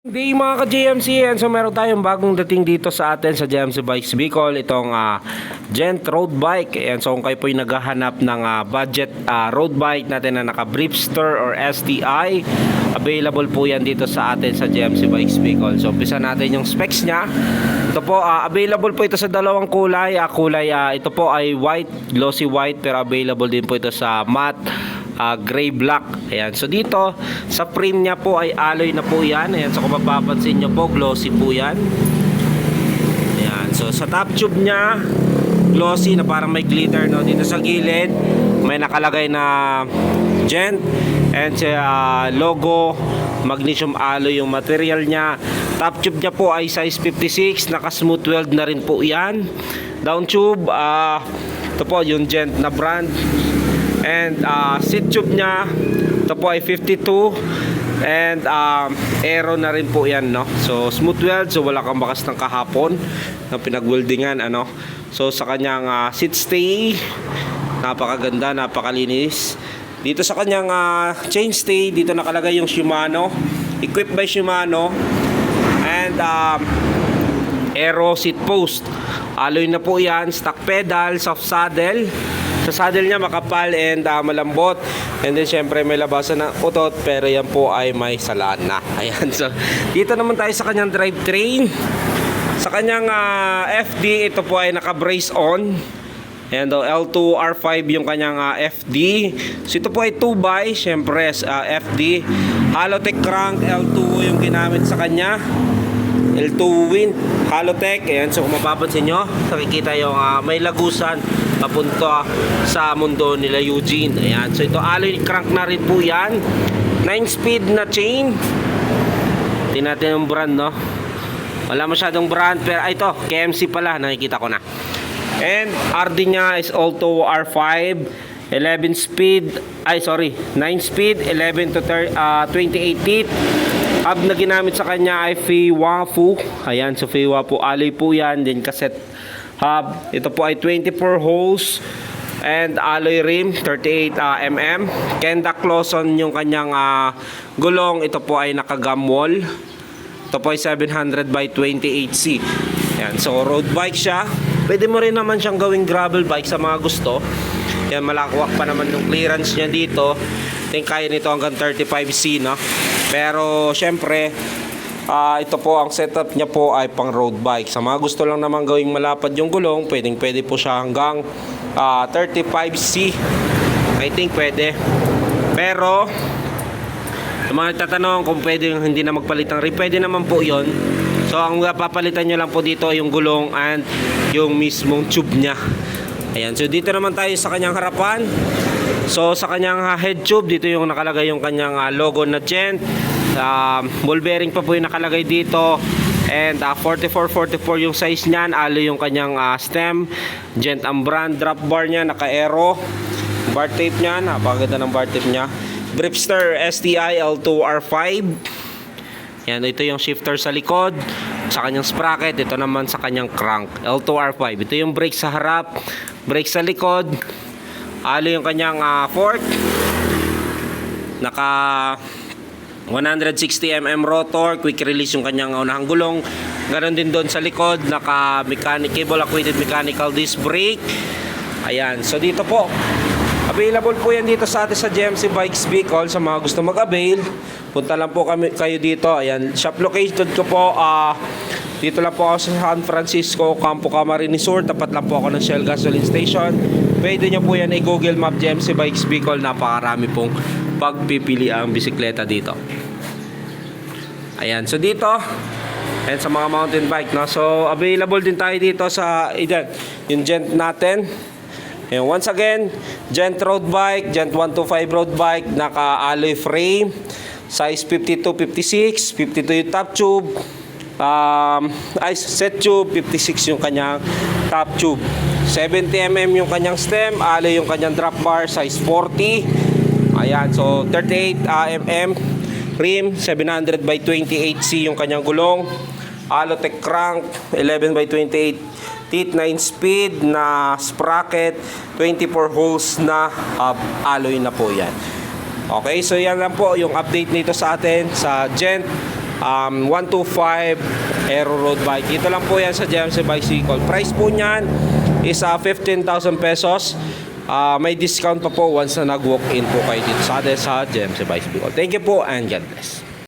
Day mga ka-JMC, and so meron tayong bagong dating dito sa atin sa JMC Bikes Bicol, itong Gent Road Bike. And so kung kayo po yung naghahanap ng budget road bike natin na naka Bripster or STI, available po yan dito sa atin sa JMC Bikes Bicol. So umpisa natin yung specs nya. Ito po, available po ito sa dalawang kulay. Ito po ay white, glossy white, pero available din po ito sa matte gray black. Ayan, so dito sa frame nya po ay alloy na po yan. Ayan, so kung mapapansin nyo po, glossy po yan. Ayan, so sa top tube nya glossy na parang may glitter, no? Dito sa gilid may nakalagay na Gent, and sa logo magnesium alloy yung material nya. Top tube nya po ay size 56, naka smooth weld na rin po yan. Down tube, ito po yung Gent na brand. And seat tube nya, ito po ay 52, and aero na rin po yan, no? So smooth weld, so wala kang bakas ng kahapon na pinag-weldingan, ano? So sa kanyang seat stay, napakaganda, napakalinis. Dito sa kanyang chain stay, dito nakalagay yung Shimano, equipped by Shimano. And aero seat post, alloy na po yan. Stock pedal, soft saddle. Sa saddle niya makapal and malambot. And then syempre may labasan ng utot, pero yan po ay may salaan na. Ayan, so dito naman tayo sa kanyang drivetrain. Sa kanyang FD, ito po ay naka-brace on. And L2 R5 yung kanyang FD. So ito po ay 2x, syempre FD. Halotech crank, L2 yung ginamit sa kanya. L2 Wind, Halotech. Ayan, so kung mapapansin nyo, nakikita yung may lagusan papunta sa mundo nila Eugene. Ayan, so ito alloy crank na rin po yan. 9-speed na chain. Tingnan natin yung brand, no? Wala masyadong brand, pero ito, KMC pala, nakikita ko na. And RD nya is Alto R5, 11 speed, 9 speed, 11 to 28 teeth. Hub na ginamit sa kanya ay Feiwafu. Ayan, so Feiwafu alloy po yan. Then cassette hub. Ito po ay 24 holes and alloy rim, 38 mm. Kenda Clawson yung kanyang gulong. Ito po ay naka-gum wall. Ito po ay 700 by 28C. Ayan, so road bike siya. Pwede mo rin naman siyang gawing gravel bike sa mga gusto. Yan, malakwak pa naman yung clearance niya dito. I think kaya nito hanggang 35C, no? Pero syempre, ito po ang setup niya po ay pang road bike. Sa mga gusto lang naman gawing malapad yung gulong, pwede po siya hanggang 35C. I think pwede. Pero sa mga nagtatanong kung pwede hindi na magpalit ng rim, pwede naman po yon. So ang papalitan nyo lang po dito yung gulong and yung mismong tube nya. Ayan, so dito naman tayo sa kanyang harapan. So sa kanyang head tube, dito yung nakalagay yung kanyang logo na Gent. Ball bearing pa po yung nakalagay dito. And 44-44 yung size niyan. Alloy yung kanyang stem. Gent ang brand. Drop bar niya, naka-aero. Bar tape niya, napakaganda ng bar tape niya. Bripster STI L2 R5. Yan, ito yung shifter sa likod, sa kanyang sprocket. Ito naman sa kanyang crank, L2 R5. Ito yung brake sa harap, brake sa likod. Alloy yung kanyang fork. Naka 160 mm rotor, quick release yung kanyang unahang gulong. Ganon din doon sa likod, naka cable acquainted mechanical disc brake. Ayan, so dito po available po yan dito sa atin sa JMC Bikes Bicol. Sa mga gusto mag-avail, punta lang po kayo dito. Ayan, shop located ko po dito lang po ako sa San Francisco, Campo Camarines Sur. Tapat lang po ako ng Shell Gasoline Station. Pwede nyo po yan i-Google Map JMC Bikes Bicol. Napakarami pong pagpipili ang bisikleta dito. Ayan, so dito and sa mga mountain bike, no? So available din tayo dito sa yung Gent natin. And once again, Gent road bike, Gent 125 road bike, naka-alloy frame, size 52-56, 52 yung top tube, set tube, 56 yung kanyang top tube, 70 mm yung kanyang stem, alloy yung kanyang drop bar, size 40. Ayan, so 38 mm rim, 700 by 28C yung kanyang gulong, Halotech crank, 11 by 28 teeth, 9 speed na sprocket, 24 holes na alloy na po yan. Okay, so yan lang po yung update nito sa atin sa Gent 125 Aero Road Bike. Ito lang po yan sa JMC Bikes Bicol. Price po niyan is 15,000 pesos. May discount pa po once na nag-walk in po kayo dito sa atin sa JMC Bikes Bicol. Thank you po and God bless.